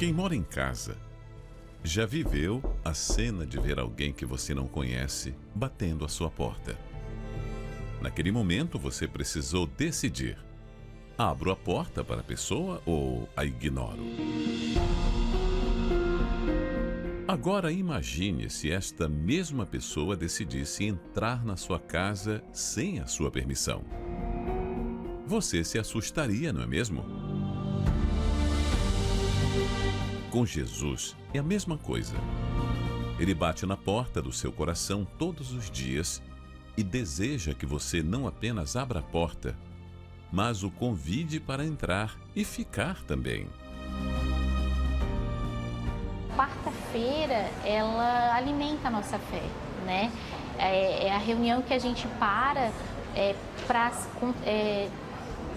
Quem mora em casa já viveu a cena de ver alguém que você não conhece batendo à sua porta. Naquele momento você precisou decidir: abro a porta para a pessoa ou a ignoro? Agora imagine se esta mesma pessoa decidisse entrar na sua casa sem a sua permissão. Você se assustaria, não é mesmo? Com Jesus é a mesma coisa. Ele bate na porta do seu coração todos os dias e deseja que você não apenas abra a porta, mas o convide para entrar e ficar também. Quarta-feira, ela alimenta a nossa fé, né? É a reunião que a gente para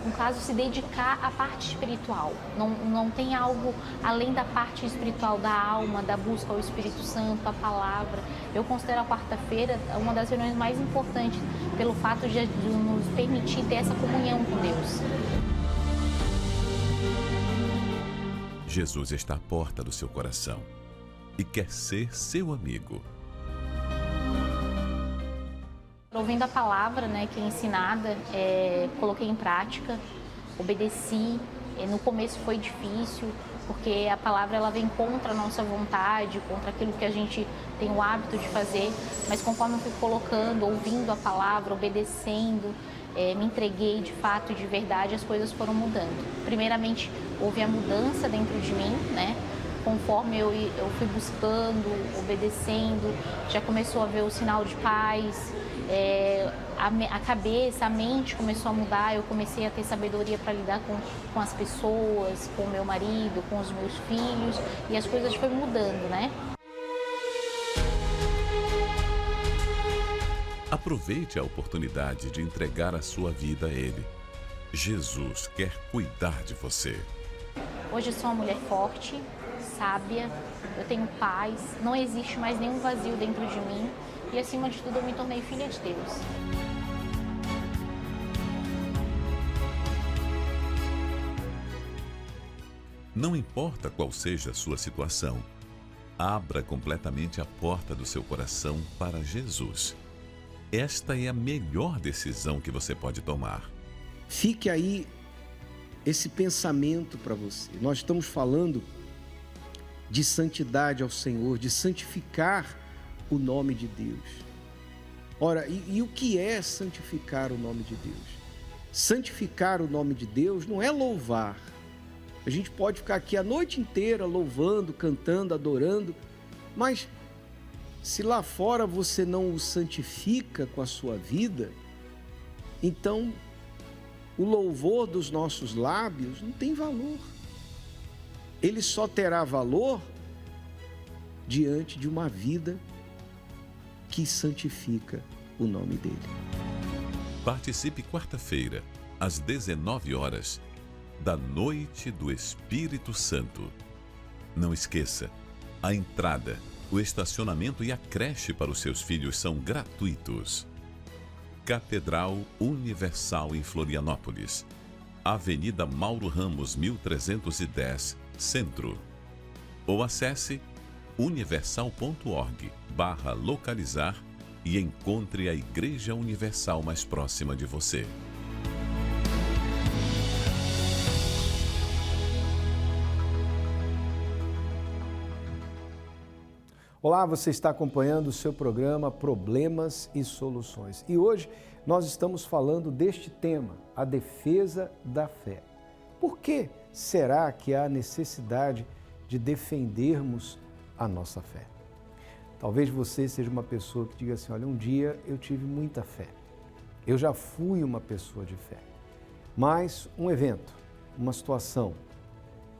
no caso, se dedicar à parte espiritual. Não tem algo além da parte espiritual da alma, da busca ao Espírito Santo, a palavra. Eu considero a quarta-feira uma das reuniões mais importantes pelo fato de nos permitir ter essa comunhão com Deus. Jesus está à porta do seu coração e quer ser seu amigo. Ouvindo a palavra, né, que é ensinada, coloquei em prática, obedeci. No começo foi difícil, porque a palavra ela vem contra a nossa vontade, contra aquilo que a gente tem o hábito de fazer, mas conforme eu fui colocando, ouvindo a palavra, obedecendo, me entreguei de fato, de verdade, as coisas foram mudando. Primeiramente, houve a mudança dentro de mim, né? Conforme eu fui buscando, obedecendo, já começou a ver o sinal de paz, a cabeça, a mente começou a mudar, eu comecei a ter sabedoria para lidar com as pessoas, com o meu marido, com os meus filhos, e as coisas foram mudando, né? Aproveite a oportunidade de entregar a sua vida a Ele. Jesus quer cuidar de você. Hoje eu sou uma mulher forte, sábia, eu tenho paz, não existe mais nenhum vazio dentro de mim e, acima de tudo, eu me tornei filha de Deus. Não importa qual seja a sua situação, abra completamente a porta do seu coração para Jesus. Esta é a melhor decisão que você pode tomar. Fique aí esse pensamento para você. Nós estamos falando de santidade ao Senhor, de santificar o nome de Deus. Ora, e o que é santificar o nome de Deus? Santificar o nome de Deus não é louvar. A gente pode ficar aqui a noite inteira louvando, cantando, adorando, mas se lá fora você não o santifica com a sua vida, então o louvor dos nossos lábios não tem valor. Ele só terá valor diante de uma vida que santifica o nome dele. Participe quarta-feira, às 19 horas, da Noite do Espírito Santo. Não esqueça, a entrada, o estacionamento e a creche para os seus filhos são gratuitos. Catedral Universal em Florianópolis, Avenida Mauro Ramos, 1310, Centro. Ou acesse universal.org/localizar e encontre a Igreja Universal mais próxima de você. Olá, você está acompanhando o seu programa Problemas e Soluções. E hoje nós estamos falando deste tema, a defesa da fé. Por que será que há necessidade de defendermos a nossa fé? Talvez você seja uma pessoa que diga assim, olha, um dia eu tive muita fé. Eu já fui uma pessoa de fé. Mas um evento, uma situação,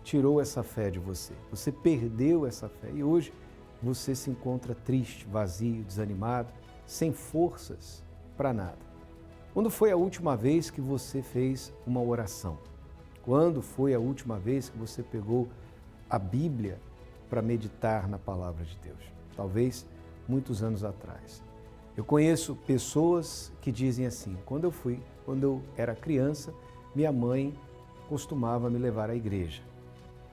tirou essa fé de você. Você perdeu essa fé e hoje você se encontra triste, vazio, desanimado, sem forças para nada. Quando foi a última vez que você fez uma oração? Quando foi a última vez que você pegou a Bíblia para meditar na palavra de Deus? Talvez muitos anos atrás. Eu conheço pessoas que dizem assim, quando eu era criança, minha mãe costumava me levar à igreja.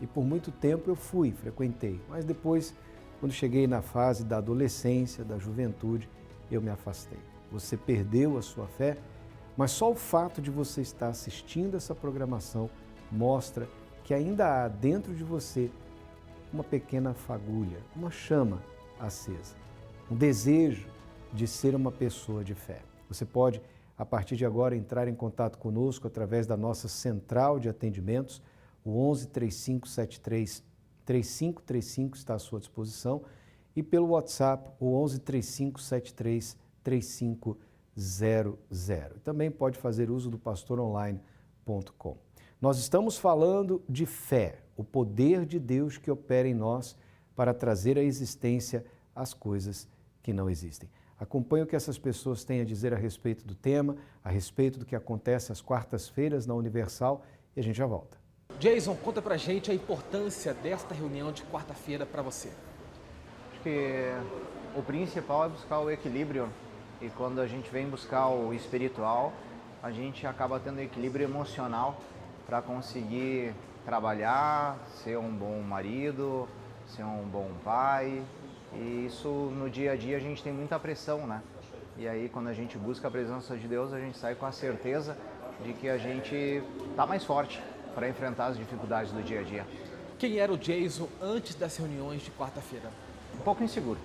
E por muito tempo eu frequentei. Mas depois, quando cheguei na fase da adolescência, da juventude, eu me afastei. Você perdeu a sua fé, mas só o fato de você estar assistindo essa programação mostra que ainda há dentro de você uma pequena fagulha, uma chama acesa, um desejo de ser uma pessoa de fé. Você pode, a partir de agora, entrar em contato conosco através da nossa central de atendimentos, o 11 3573 3535 está à sua disposição, e pelo WhatsApp, o 11 3573 3500. Também pode fazer uso do pastoronline.com. Nós estamos falando de fé, o poder de Deus que opera em nós para trazer à existência as coisas que não existem. Acompanhe o que essas pessoas têm a dizer a respeito do tema, a respeito do que acontece às quartas-feiras na Universal, e a gente já volta. Jason, conta pra gente a importância desta reunião de quarta-feira para você. Acho que o principal é buscar o equilíbrio, e quando a gente vem buscar o espiritual, a gente acaba tendo equilíbrio emocional para conseguir trabalhar, ser um bom marido, ser um bom pai. E isso no dia a dia a gente tem muita pressão, né? E aí quando a gente busca a presença de Deus, a gente sai com a certeza de que a gente tá mais forte para enfrentar as dificuldades do dia a dia. Quem era o Jason antes das reuniões de quarta-feira? Um pouco inseguro,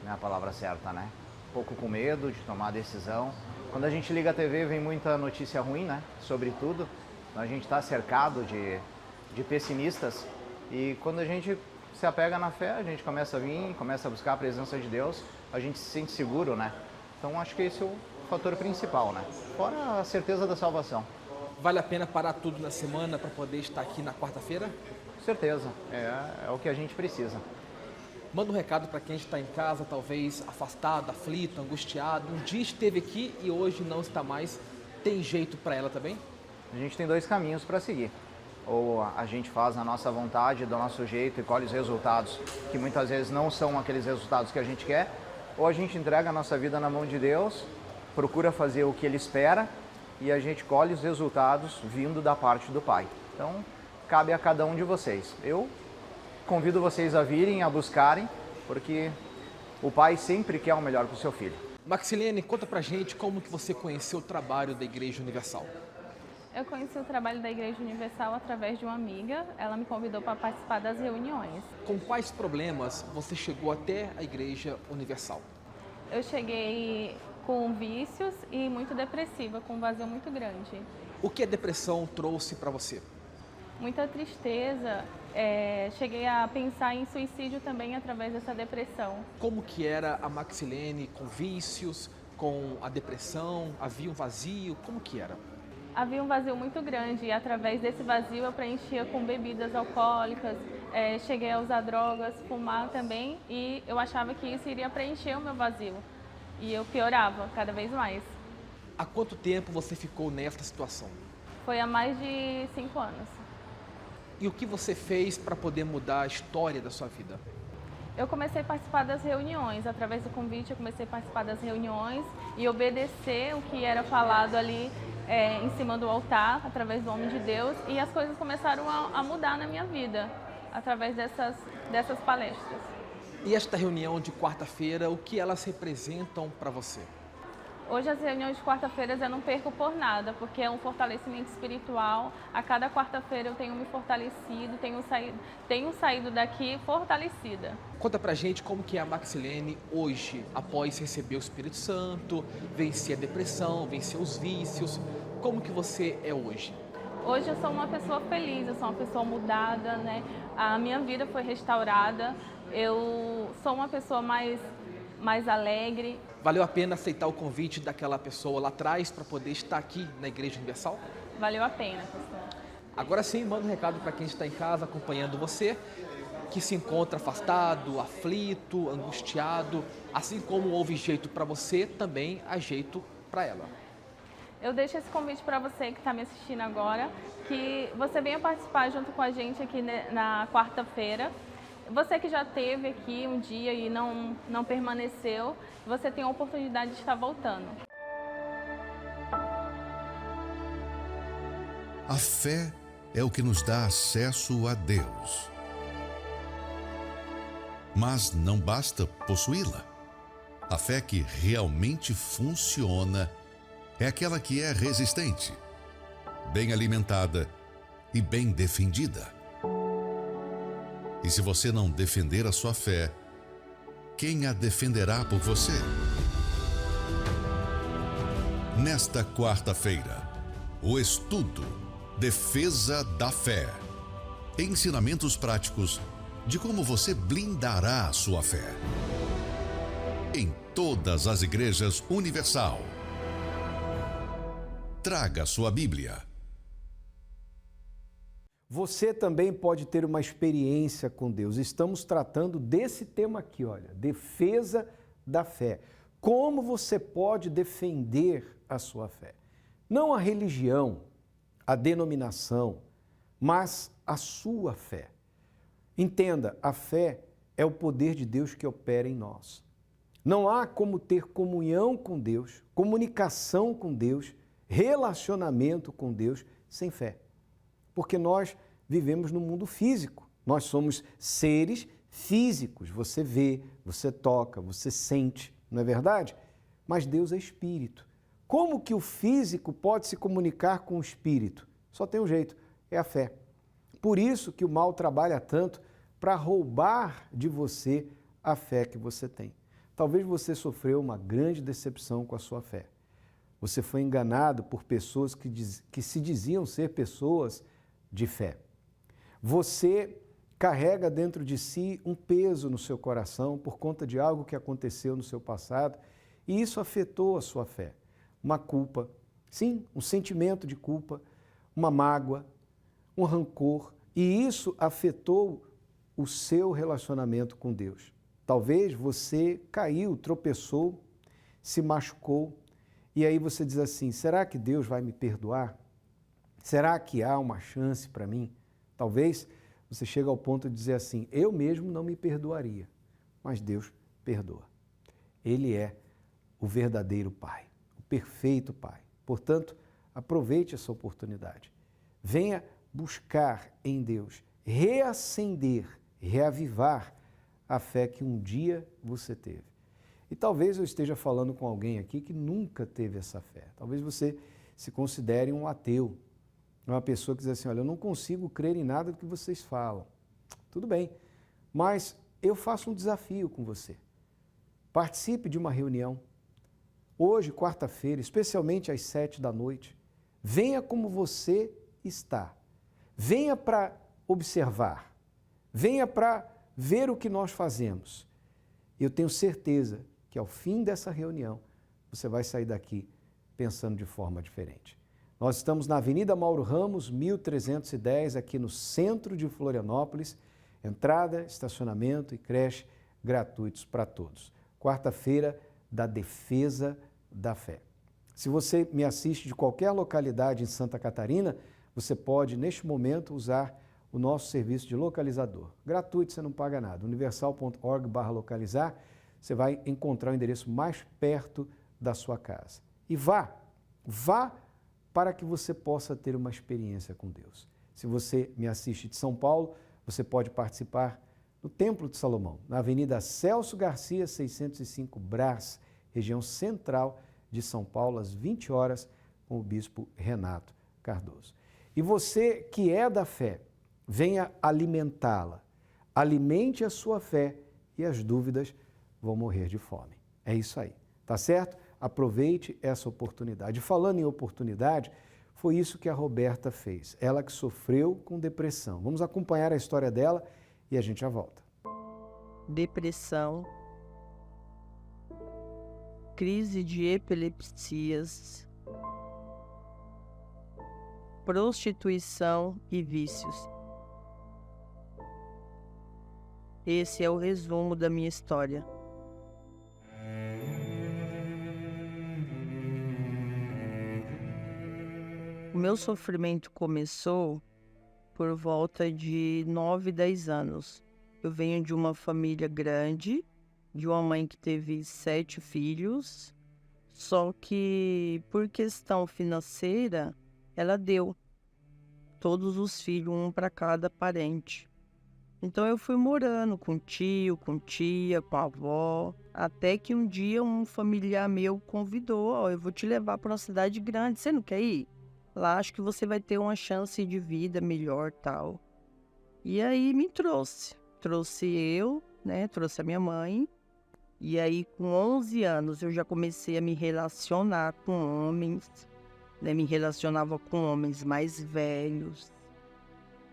não é a palavra certa, né? Um pouco com medo de tomar a decisão. Quando a gente liga a TV, vem muita notícia ruim, né? Sobre tudo. A gente está cercado de pessimistas, e quando a gente se apega na fé, a gente começa a vir, começa a buscar a presença de Deus, a gente se sente seguro, né? Então acho que esse é o fator principal, né? Fora a certeza da salvação. Vale a pena parar tudo na semana para poder estar aqui na quarta-feira? Com certeza, é o que a gente precisa. Manda um recado para quem está em casa, talvez afastado, aflito, angustiado. Um dia esteve aqui e hoje não está mais. Tem jeito para ela também? A gente tem dois caminhos para seguir. Ou a gente faz a nossa vontade, do nosso jeito e colhe os resultados, que muitas vezes não são aqueles resultados que a gente quer. Ou a gente entrega a nossa vida na mão de Deus, procura fazer o que Ele espera e a gente colhe os resultados vindo da parte do Pai. Então, cabe a cada um de vocês. Eu convido vocês a virem, a buscarem, porque o Pai sempre quer o melhor para o seu filho. Maxilene, conta pra gente como que você conheceu o trabalho da Igreja Universal. Eu conheci o trabalho da Igreja Universal através de uma amiga. Ela me convidou para participar das reuniões. Com quais problemas você chegou até a Igreja Universal? Eu cheguei com vícios e muito depressiva, com um vazio muito grande. O que a depressão trouxe para você? Muita tristeza. Cheguei a pensar em suicídio também através dessa depressão. Como que era a Maxilene com vícios, com a depressão? Havia um vazio? Como que era? Havia um vazio muito grande e através desse vazio eu preenchia com bebidas alcoólicas, cheguei a usar drogas, fumar também, e eu achava que isso iria preencher o meu vazio. E eu piorava cada vez mais. Há quanto tempo você ficou nessa situação? Foi há mais de 5 anos. E o que você fez para poder mudar a história da sua vida? Eu comecei a participar das reuniões, através do convite eu comecei a participar das reuniões e obedecer o que era falado ali em cima do altar, através do homem de Deus, e as coisas começaram a mudar na minha vida, através dessas palestras. E esta reunião de quarta-feira, o que elas representam para você? Hoje as reuniões de quarta-feiras eu não perco por nada, porque é um fortalecimento espiritual. A cada quarta-feira eu tenho me fortalecido, tenho saído daqui fortalecida. Conta pra gente como que é a Maxilene hoje, após receber o Espírito Santo, vencer a depressão, vencer os vícios. Como que você é hoje? Hoje eu sou uma pessoa feliz, eu sou uma pessoa mudada, né? A minha vida foi restaurada, eu sou uma pessoa mais alegre. Valeu a pena aceitar o convite daquela pessoa lá atrás para poder estar aqui na Igreja Universal? Valeu a pena, pastor. Agora sim, manda um recado para quem está em casa acompanhando você, que se encontra afastado, aflito, angustiado. Assim como houve jeito para você, também há jeito para ela. Eu deixo esse convite para você que está me assistindo agora, que você venha participar junto com a gente aqui na quarta-feira. Você que já esteve aqui um dia e não permaneceu, você tem a oportunidade de estar voltando. A fé é o que nos dá acesso a Deus. Mas não basta possuí-la. A fé que realmente funciona é aquela que é resistente, bem alimentada e bem defendida. E se você não defender a sua fé, quem a defenderá por você? Nesta quarta-feira, o estudo Defesa da Fé. Ensinamentos práticos de como você blindará a sua fé. Em todas as igrejas Universal. Traga sua Bíblia. Você também pode ter uma experiência com Deus. Estamos tratando desse tema aqui, olha, defesa da fé. Como você pode defender a sua fé? Não a religião, a denominação, mas a sua fé. Entenda, a fé é o poder de Deus que opera em nós. Não há como ter comunhão com Deus, comunicação com Deus, relacionamento com Deus sem fé. Porque nós vivemos no mundo físico. Nós somos seres físicos. Você vê, você toca, você sente, não é verdade? Mas Deus é espírito. Como que o físico pode se comunicar com o espírito? Só tem um jeito, é a fé. Por isso que o mal trabalha tanto para roubar de você a fé que você tem. Talvez você sofreu uma grande decepção com a sua fé. Você foi enganado por pessoas que se diziam ser pessoas de fé. Você carrega dentro de si um peso no seu coração por conta de algo que aconteceu no seu passado e isso afetou a sua fé. Uma culpa, sim, um sentimento de culpa, uma mágoa, um rancor, e isso afetou o seu relacionamento com Deus. Talvez você caiu, tropeçou, se machucou, e aí você diz assim, será que Deus vai me perdoar? Será que há uma chance para mim? Talvez você chegue ao ponto de dizer assim, eu mesmo não me perdoaria, mas Deus perdoa. Ele é o verdadeiro Pai, o perfeito Pai. Portanto, aproveite essa oportunidade. Venha buscar em Deus, reacender, reavivar a fé que um dia você teve. E talvez eu esteja falando com alguém aqui que nunca teve essa fé. Talvez você se considere um ateu, uma pessoa que diz assim, olha, eu não consigo crer em nada do que vocês falam. Tudo bem, mas eu faço um desafio com você. Participe de uma reunião. Hoje, quarta-feira, especialmente às 7 da noite, venha como você está. Venha para observar. Venha para ver o que nós fazemos. Eu tenho certeza que ao fim dessa reunião, você vai sair daqui pensando de forma diferente. Nós estamos na Avenida Mauro Ramos, 1310, aqui no centro de Florianópolis. Entrada, estacionamento e creche gratuitos para todos. Quarta-feira da Defesa da Fé. Se você me assiste de qualquer localidade em Santa Catarina, você pode, neste momento, usar o nosso serviço de localizador. Gratuito, você não paga nada. universal.org/localizar, você vai encontrar o endereço mais perto da sua casa. E vá para que você possa ter uma experiência com Deus. Se você me assiste de São Paulo, você pode participar no Templo de Salomão, na Avenida Celso Garcia, 605 Brás, região central de São Paulo, às 20 horas, com o bispo Renato Cardoso. E você que é da fé, venha alimentá-la. Alimente a sua fé e as dúvidas vão morrer de fome. É isso aí, tá certo? Aproveite essa oportunidade. Falando em oportunidade, foi isso que a Roberta fez. Ela que sofreu com depressão. Vamos acompanhar a história dela e a gente já volta. Depressão, crise de epilepsias, prostituição e vícios. Esse é o resumo da minha história. O meu sofrimento começou por volta de 9, 10 anos. Eu venho de uma família grande, de uma mãe que teve 7 filhos, só que por questão financeira, ela deu. todos os filhos, um para cada parente. Então eu fui morando com tio, com tia, com a avó, até que um dia um familiar meu convidou, ó, eu vou te levar para uma cidade grande, você não quer ir? Lá acho que você vai ter uma chance de vida melhor, tal. E aí me trouxe eu, né, trouxe a minha mãe, e aí com 11 anos eu já comecei a me relacionar com homens, né, me relacionava com homens mais velhos.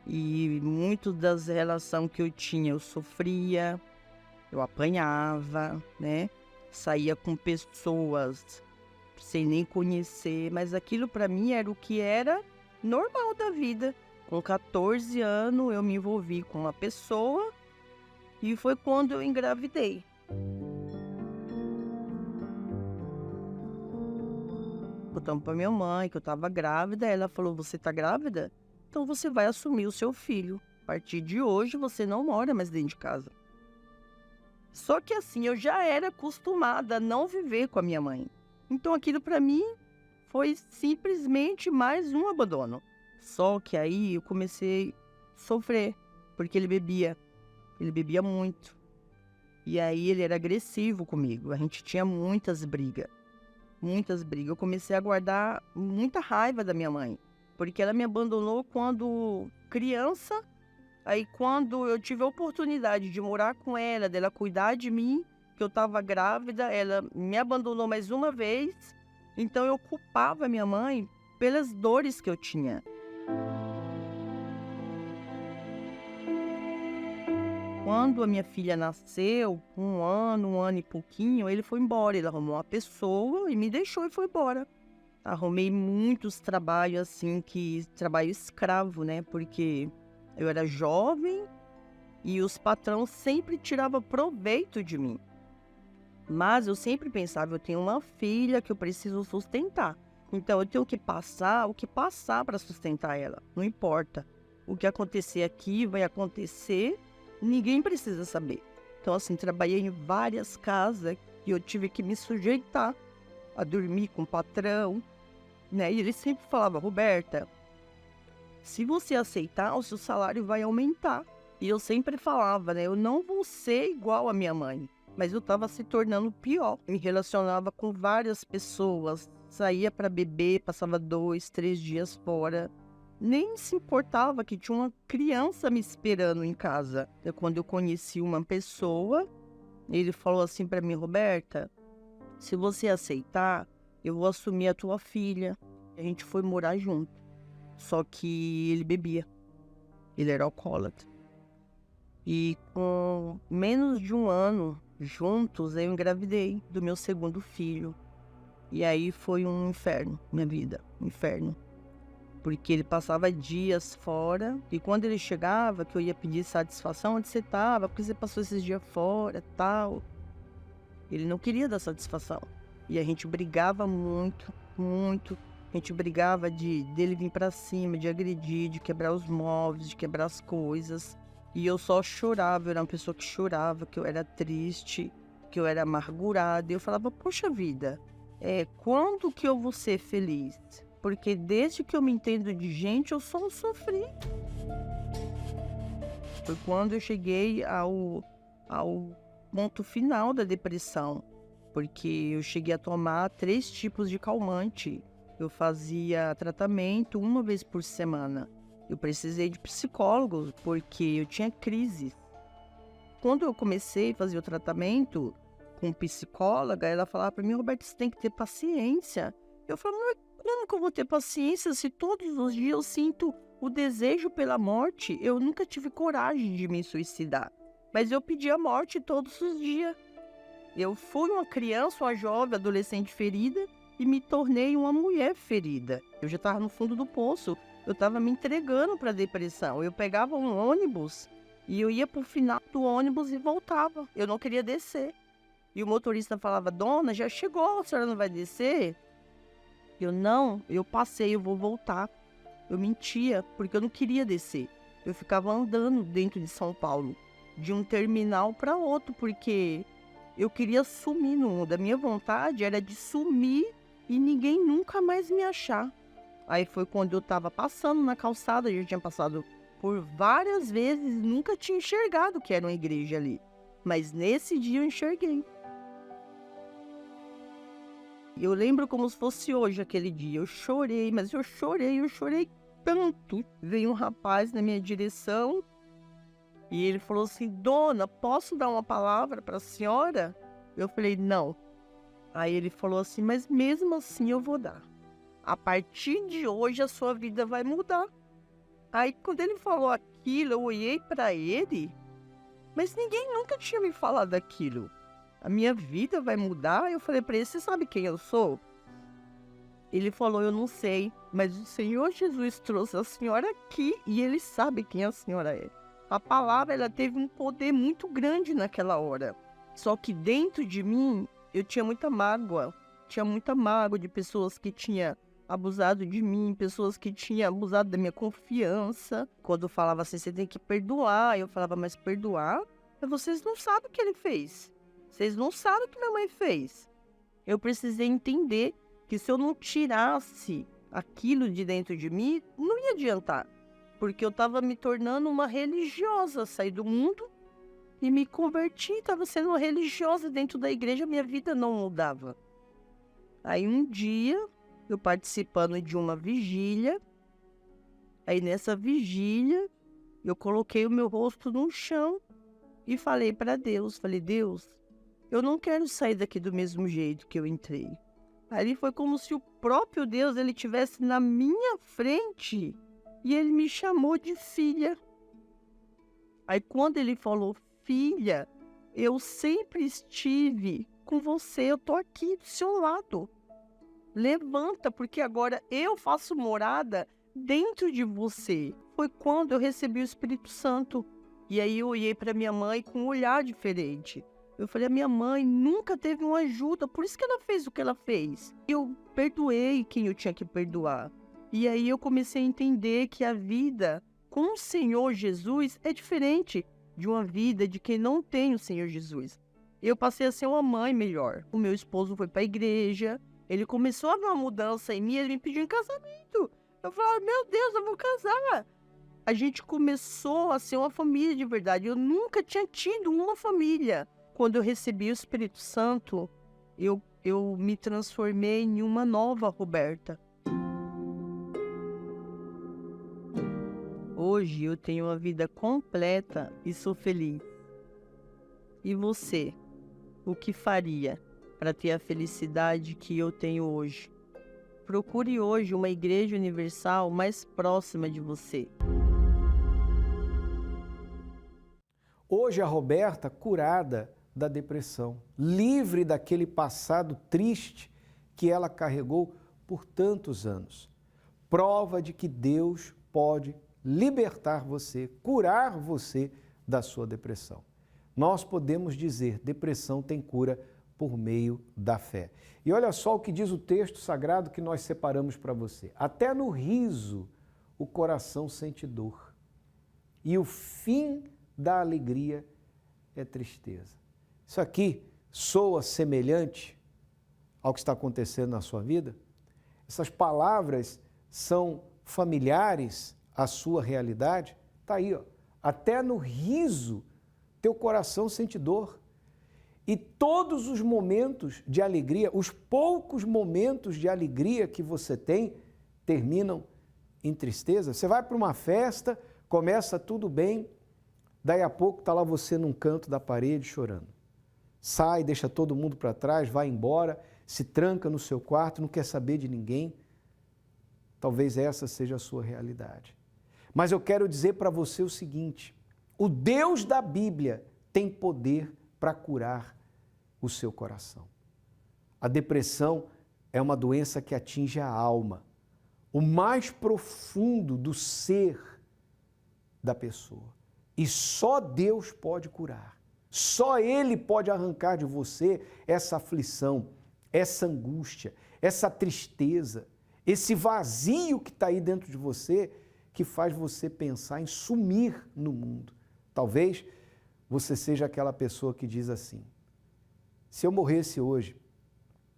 E muitas das relações que eu tinha, eu sofria, eu apanhava, né? Saía com pessoas sem nem conhecer, mas aquilo para mim era o que era normal da vida. Com 14 anos eu me envolvi com uma pessoa e foi quando eu engravidei. Contamos para minha mãe que eu estava grávida, ela falou, você está grávida? Então você vai assumir o seu filho. A partir de hoje você não mora mais dentro de casa. Só que assim, eu já era acostumada a não viver com a minha mãe. Então aquilo para mim foi simplesmente mais um abandono. Só que aí eu comecei a sofrer, porque ele bebia muito. E aí ele era agressivo comigo, a gente tinha muitas brigas. Eu comecei a guardar muita raiva da minha mãe. Porque ela me abandonou quando criança, aí quando eu tive a oportunidade de morar com ela, dela cuidar de mim, que eu estava grávida, ela me abandonou mais uma vez, então eu culpava minha mãe pelas dores que eu tinha. Quando a minha filha nasceu, um ano e pouquinho, ele foi embora, ele arrumou uma pessoa e me deixou e foi embora. Arrumei muitos trabalhos, assim, trabalho escravo, né? Porque eu era jovem e os patrões sempre tiravam proveito de mim. Mas eu sempre pensava, eu tenho uma filha que eu preciso sustentar. Então eu tenho que passar o que passar para sustentar ela. Não importa. O que acontecer aqui vai acontecer, ninguém precisa saber. Então, assim, trabalhei em várias casas e eu tive que me sujeitar a dormir com o patrão. Né? E ele sempre falava, Roberta, se você aceitar, o seu salário vai aumentar. E eu sempre falava, né? Eu não vou ser igual a minha mãe. Mas eu estava se tornando pior. Me relacionava com várias pessoas. Saía para beber, passava 2, 3 dias fora. Nem se importava que tinha uma criança me esperando em casa. Então, quando eu conheci uma pessoa, ele falou assim para mim, Roberta, se você aceitar, eu vou assumir a tua filha. A gente foi morar junto. Só que ele bebia. Ele era alcoólatra. E com menos de um ano juntos, eu engravidei do meu segundo filho. E aí foi um inferno, minha vida. Um inferno. Porque ele passava dias fora. E quando ele chegava, que eu ia pedir satisfação, onde você estava? Porque você passou esses dias fora, tal. Ele não queria dar satisfação. E a gente brigava muito, muito. A gente brigava dele vir pra cima, de agredir, de quebrar os móveis, de quebrar as coisas. E eu só chorava, eu era uma pessoa que chorava, que eu era triste, que eu era amargurada. E eu falava, poxa vida, quando que eu vou ser feliz? Porque desde que eu me entendo de gente, eu só sofri. Foi quando eu cheguei ao ponto final da depressão. Porque eu cheguei a tomar 3 tipos de calmante. Eu fazia tratamento 1 vez por semana. Eu precisei de psicólogo porque eu tinha crise. Quando eu comecei a fazer o tratamento com psicóloga, ela falava para mim, Roberto, você tem que ter paciência. Eu falava, mas como que eu vou ter paciência se todos os dias eu sinto o desejo pela morte? Eu nunca tive coragem de me suicidar, mas eu pedi a morte todos os dias. Eu fui uma criança, uma jovem, adolescente ferida e me tornei uma mulher ferida. Eu já estava no fundo do poço, eu estava me entregando para a depressão. Eu pegava um ônibus e eu ia para o final do ônibus e voltava. Eu não queria descer. E o motorista falava, dona, já chegou, a senhora não vai descer? Eu não, eu passei, eu vou voltar. Eu mentia, porque eu não queria descer. Eu ficava andando dentro de São Paulo, de um terminal para outro, porque eu queria sumir no mundo. A minha vontade era de sumir e ninguém nunca mais me achar. Aí foi quando eu estava passando na calçada, eu já tinha passado por várias vezes, nunca tinha enxergado que era uma igreja ali. Mas nesse dia eu enxerguei. Eu lembro como se fosse hoje aquele dia. Eu chorei, mas eu chorei tanto. Veio um rapaz na minha direção e ele falou assim: Dona, posso dar uma palavra para a senhora? Eu falei: não. Aí ele falou assim: mas mesmo assim eu vou dar. A partir de hoje a sua vida vai mudar. Aí quando ele falou aquilo, eu olhei para ele, mas ninguém nunca tinha me falado aquilo. A minha vida vai mudar? Eu falei para ele: você sabe quem eu sou? Ele falou: eu não sei, mas o Senhor Jesus trouxe a senhora aqui e ele sabe quem a senhora é. A palavra, ela teve um poder muito grande naquela hora. Só que dentro de mim, eu tinha muita mágoa. Tinha muita mágoa de pessoas que tinham abusado de mim, pessoas que tinham abusado da minha confiança. Quando falava assim: você tem que perdoar, eu falava: mas perdoar? Vocês não sabem o que ele fez. Vocês não sabem o que minha mãe fez. Eu precisei entender que se eu não tirasse aquilo de dentro de mim, não ia adiantar. Porque eu estava me tornando uma religiosa. Saí do mundo e me converti, estava sendo uma religiosa dentro da igreja, minha vida não mudava. Aí um dia, eu participando de uma vigília, aí nessa vigília, eu coloquei o meu rosto no chão e falei para Deus, Deus, eu não quero sair daqui do mesmo jeito que eu entrei. Ali foi como se o próprio Deus, ele estivesse na minha frente e ele me chamou de filha. Aí quando ele falou filha, eu sempre estive com você, eu tô aqui do seu lado. Levanta, porque agora eu faço morada dentro de você. Foi quando eu recebi o Espírito Santo. E aí eu olhei para minha mãe com um olhar diferente. Eu falei: a minha mãe nunca teve uma ajuda, por isso que ela fez o que ela fez. Eu perdoei quem eu tinha que perdoar. E aí eu comecei a entender que a vida com o Senhor Jesus é diferente de uma vida de quem não tem o Senhor Jesus. Eu passei a ser uma mãe melhor. O meu esposo foi para a igreja, ele começou a ver uma mudança em mim, ele me pediu em casamento. Eu falei: meu Deus, eu vou casar. A gente começou a ser uma família de verdade. Eu nunca tinha tido uma família. Quando eu recebi o Espírito Santo, eu me transformei em uma nova Roberta. Hoje eu tenho uma vida completa e sou feliz. E você, o que faria para ter a felicidade que eu tenho hoje? Procure hoje uma igreja universal mais próxima de você. Hoje a Roberta curada da depressão, livre daquele passado triste que ela carregou por tantos anos. Prova de que Deus pode libertar você, curar você da sua depressão. Nós podemos dizer: depressão tem cura por meio da fé. E olha só o que diz o texto sagrado que nós separamos para você. Até no riso o coração sente dor, e o fim da alegria é tristeza. Isso aqui soa semelhante ao que está acontecendo na sua vida? Essas palavras são familiares à sua realidade? Está aí, ó. Até no riso teu coração sente dor. E todos os momentos de alegria, os poucos momentos de alegria que você tem, terminam em tristeza. Você vai para uma festa, começa tudo bem, daí a pouco está lá você num canto da parede chorando. Sai, deixa todo mundo para trás, vai embora, se tranca no seu quarto, não quer saber de ninguém. Talvez essa seja a sua realidade. Mas eu quero dizer para você o seguinte: o Deus da Bíblia tem poder para curar o seu coração. A depressão é uma doença que atinge a alma, o mais profundo do ser da pessoa. E só Deus pode curar. Só Ele pode arrancar de você essa aflição, essa angústia, essa tristeza, esse vazio que está aí dentro de você, que faz você pensar em sumir no mundo. Talvez você seja aquela pessoa que diz assim: se eu morresse hoje,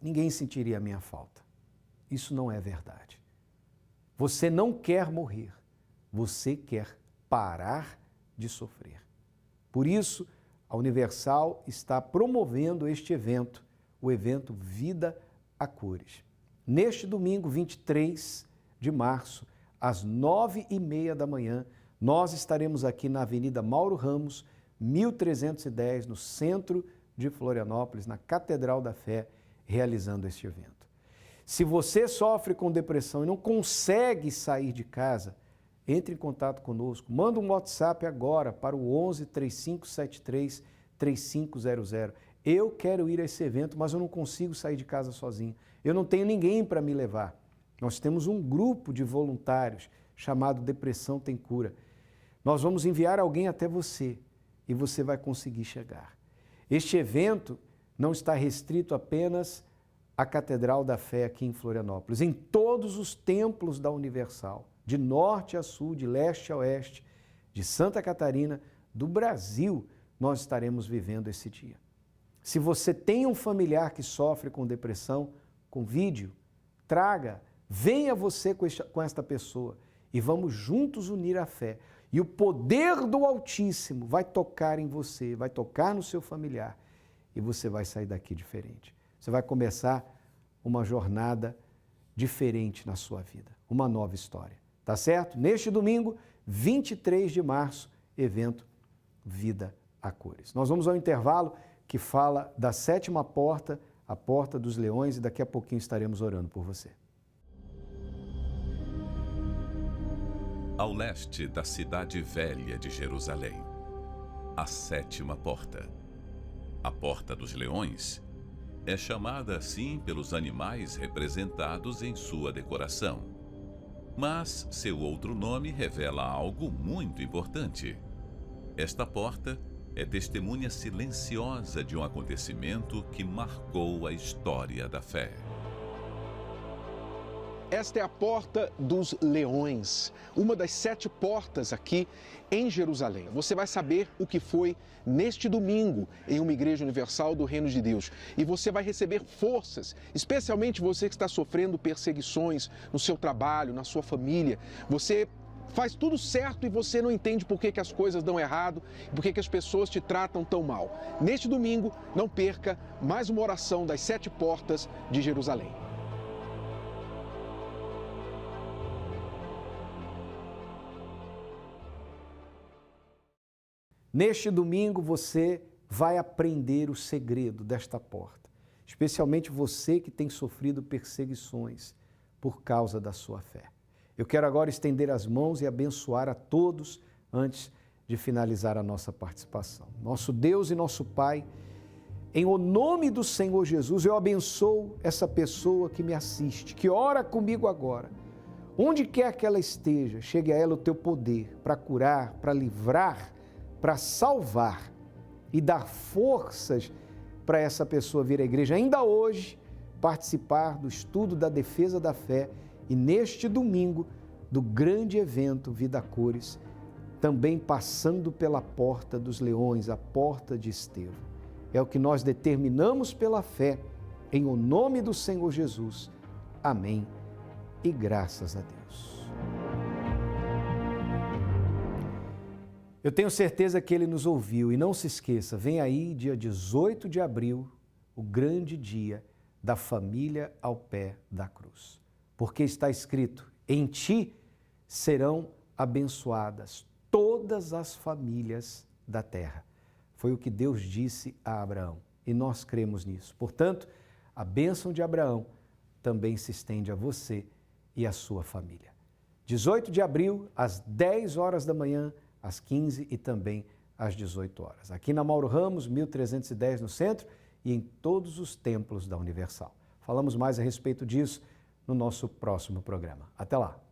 ninguém sentiria a minha falta. Isso não é verdade. Você não quer morrer, você quer parar de sofrer. Por isso, a Universal está promovendo este evento, o evento Vida a Cores. Neste domingo, 23 de março, às 9h30 da manhã, nós estaremos aqui na Avenida Mauro Ramos, 1310, no centro de Florianópolis, na Catedral da Fé, realizando este evento. Se você sofre com depressão e não consegue sair de casa, entre em contato conosco. Manda um WhatsApp agora para o 11 3573 3500. Eu quero ir a esse evento, mas eu não consigo sair de casa sozinho. Eu não tenho ninguém para me levar. Nós temos um grupo de voluntários chamado Depressão Tem Cura. Nós vamos enviar alguém até você e você vai conseguir chegar. Este evento não está restrito apenas à Catedral da Fé aqui em Florianópolis. Em todos os templos da Universal, de norte a sul, de leste a oeste, de Santa Catarina, do Brasil, nós estaremos vivendo esse dia. Se você tem um familiar que sofre com depressão, convide-o, traga, venha você com esta pessoa e vamos juntos unir a fé. E o poder do Altíssimo vai tocar em você, vai tocar no seu familiar e você vai sair daqui diferente. Você vai começar uma jornada diferente na sua vida, uma nova história. Tá certo? Neste domingo, 23 de março, evento Vida a Cores. Nós vamos ao intervalo que fala da 7ª porta, a Porta dos Leões, e daqui a pouquinho estaremos orando por você. Ao leste da cidade velha de Jerusalém, a 7ª porta, a Porta dos Leões, é chamada assim pelos animais representados em sua decoração. Mas seu outro nome revela algo muito importante. Esta porta é testemunha silenciosa de um acontecimento que marcou a história da fé. Esta é a Porta dos Leões, uma das 7 portas aqui em Jerusalém. Você vai saber o que foi neste domingo em uma igreja universal do Reino de Deus. E você vai receber forças, especialmente você que está sofrendo perseguições no seu trabalho, na sua família. Você faz tudo certo e você não entende por que as coisas dão errado, por que as pessoas te tratam tão mal. Neste domingo, não perca mais uma oração das 7 portas de Jerusalém. Neste domingo você vai aprender o segredo desta porta, especialmente você que tem sofrido perseguições por causa da sua fé. Eu quero agora estender as mãos e abençoar a todos antes de finalizar a nossa participação. Nosso Deus e nosso Pai, em o nome do Senhor Jesus, eu abençoo essa pessoa que me assiste, que ora comigo agora. Onde quer que ela esteja, chegue a ela o teu poder para curar, para livrar, para salvar e dar forças para essa pessoa vir à igreja ainda hoje, participar do estudo da defesa da fé e neste domingo do grande evento Vida a Cores, também passando pela Porta dos Leões, a Porta de Estevão. É o que nós determinamos pela fé, em o nome do Senhor Jesus. Amém e graças a Deus. Eu tenho certeza que Ele nos ouviu e não se esqueça, vem aí dia 18 de abril, o grande dia da família ao pé da cruz. Porque está escrito, em ti serão abençoadas todas as famílias da terra. Foi o que Deus disse a Abraão e nós cremos nisso. Portanto, a bênção de Abraão também se estende a você e a sua família. 18 de abril, às 10 horas da manhã, às 15 e também às 18 horas. Aqui na Mauro Ramos, 1310 no centro e em todos os templos da Universal. Falamos mais a respeito disso no nosso próximo programa. Até lá!